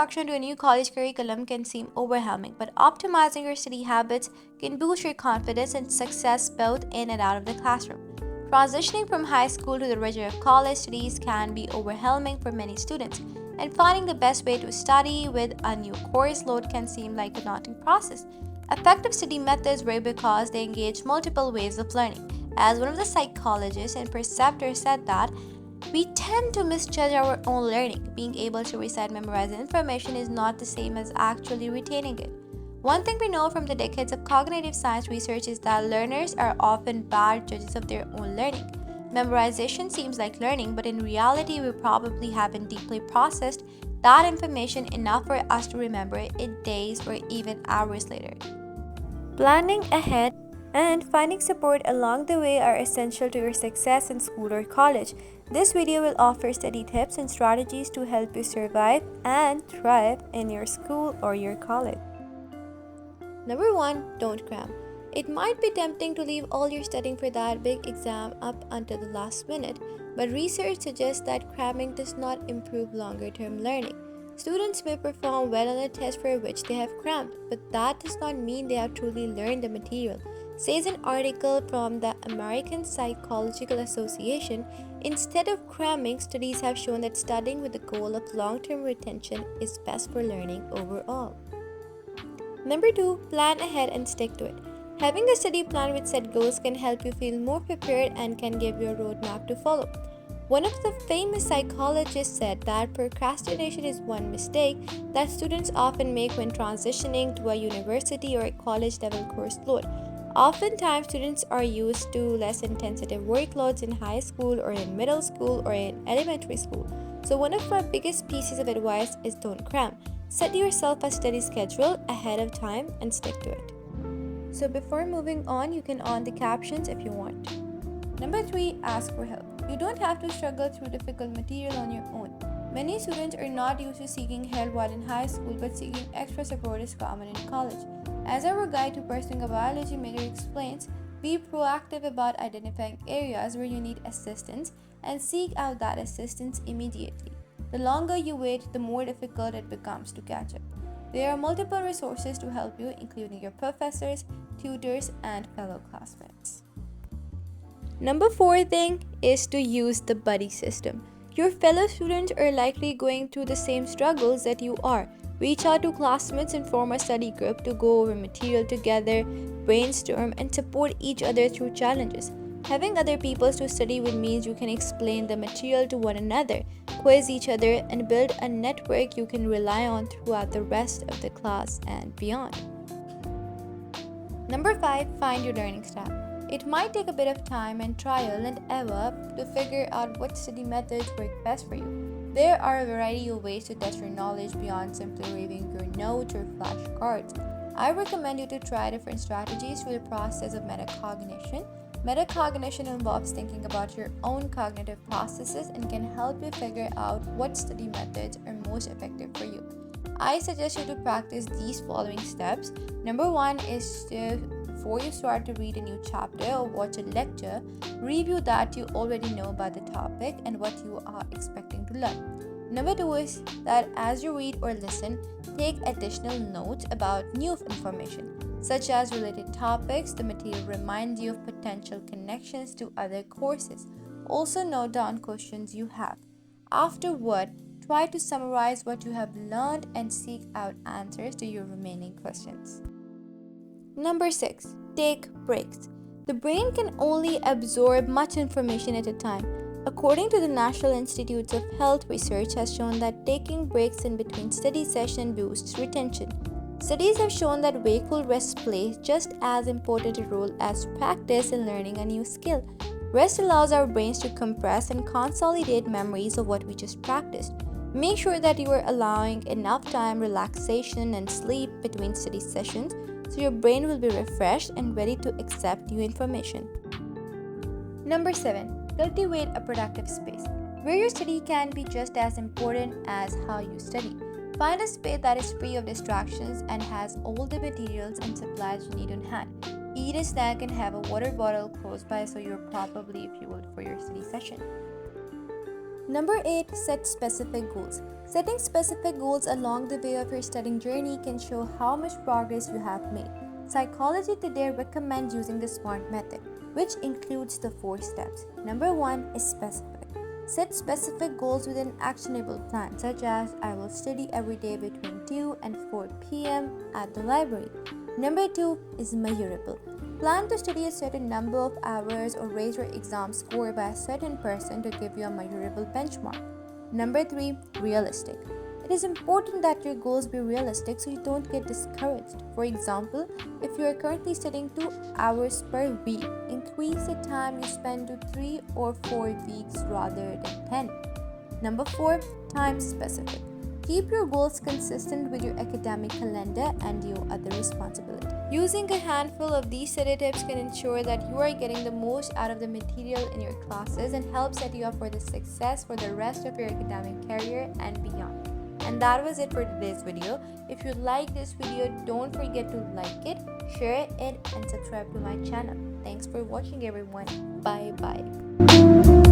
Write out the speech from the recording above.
introduction to a new college curriculum can seem overwhelming, but optimizing your study habits can boost your confidence and success both in and out of the classroom. Transitioning from high school to the rigor of college studies can be overwhelming for many students, and finding the best way to study with a new course load can seem like a daunting process. Effective study methods work because they engage multiple ways of learning. As one of the psychologists and preceptors said that we tend to misjudge our own learning. Being able to recite memorized information is not the same as actually retaining it. One thing we know from the decades of cognitive science research is that learners are often bad judges of their own learning. Memorization seems like learning, but in reality, we probably haven't deeply processed that information enough for us to remember it days or even hours later. Planning ahead and finding support along the way are essential to your success in school or college. This video will offer study tips and strategies to help you survive and thrive in your school or your college. Number 1, don't cram. It might be tempting to leave all your studying for that big exam up until the last minute, but research suggests that cramming does not improve longer term learning. Students may perform well on a test for which they have crammed, but that does not mean they have truly learned the material. Says an article from the American Psychological Association, instead of cramming, studies have shown that studying with the goal of long-term retention is best for learning overall. Number 2, plan ahead and stick to it. Having a study plan with set goals can help you feel more prepared and can give you a roadmap to follow. One of the famous psychologists said that procrastination is one mistake that students often make when transitioning to a university or a college level course load. Oftentimes, students are used to less intensive workloads in high school or in middle school or in elementary school. So one of our biggest pieces of advice is don't cram. Set yourself a study schedule ahead of time and stick to it. So before moving on, you can on the captions if you want. Number 3, ask for help. You don't have to struggle through difficult material on your own. Many students are not used to seeking help while in high school, but seeking extra support is common in college. As our guide to pursuing a biology major explains, be proactive about identifying areas where you need assistance and seek out that assistance immediately. The longer you wait, the more difficult it becomes to catch up. There are multiple resources to help you, including your professors, tutors, and fellow classmates. Number 4 thing is to use the buddy system. Your fellow students are likely going through the same struggles that you are. Reach out to classmates and form a study group to go over material together, brainstorm, and support each other through challenges. Having other people to study with means you can explain the material to one another, quiz each other, and build a network you can rely on throughout the rest of the class and beyond. Number 5, find your learning style. It might take a bit of time and trial and error to figure out what study methods work best for you. There are a variety of ways to test your knowledge beyond simply reviewing your notes or flashcards. I recommend you to try different strategies through the process of metacognition. Metacognition involves thinking about your own cognitive processes and can help you figure out what study methods are most effective for you. I suggest you to practice these following steps. Number 1 is before you start to read a new chapter or watch a lecture, review that you already know about the topic and what you are expecting to learn. Number 2 is that as you read or listen, take additional notes about new information, such as related topics. The material reminds you of potential connections to other courses. Also note down questions you have. Afterward, try to summarize what you have learned and seek out answers to your remaining questions. Number 6, take breaks. The brain can only absorb much information at a time. According to the National Institutes of Health, research has shown that taking breaks in between study sessions boosts retention. Studies have shown that wakeful rest plays just as important a role as practice in learning a new skill. Rest allows our brains to compress and consolidate memories of what we just practiced. Make sure that you are allowing enough time, relaxation, and sleep between study sessions so your brain will be refreshed and ready to accept new information. Number 7, cultivate a productive space. Where you study can be just as important as how you study. Find a space that is free of distractions and has all the materials and supplies you need on hand. Eat a snack and have a water bottle close by so you're properly fueled for your study session. Number 8, set specific goals. Setting specific goals along the way of your studying journey can show how much progress you have made. Psychology Today recommends using the SMART method, which includes the 4 steps. Number 1 is specific. Set specific goals with an actionable plan, such as I will study every day between 2 and 4 p.m. at the library. Number 2 is measurable. Plan to study a certain number of hours or raise your exam score by a certain percent to give you a measurable benchmark. Number 3, realistic. It is important that your goals be realistic so you don't get discouraged. For example, if you are currently studying 2 hours per week, increase the time you spend to 3 or 4 weeks rather than 10. Number 4, time specific. Keep your goals consistent with your academic calendar and your other responsibilities. Using a handful of these study tips can ensure that you are getting the most out of the material in your classes and help set you up for the success for the rest of your academic career and beyond. And that was it for today's video. If you like this video, don't forget to like it, share it, and subscribe to my channel. Thanks for watching, everyone. Bye bye.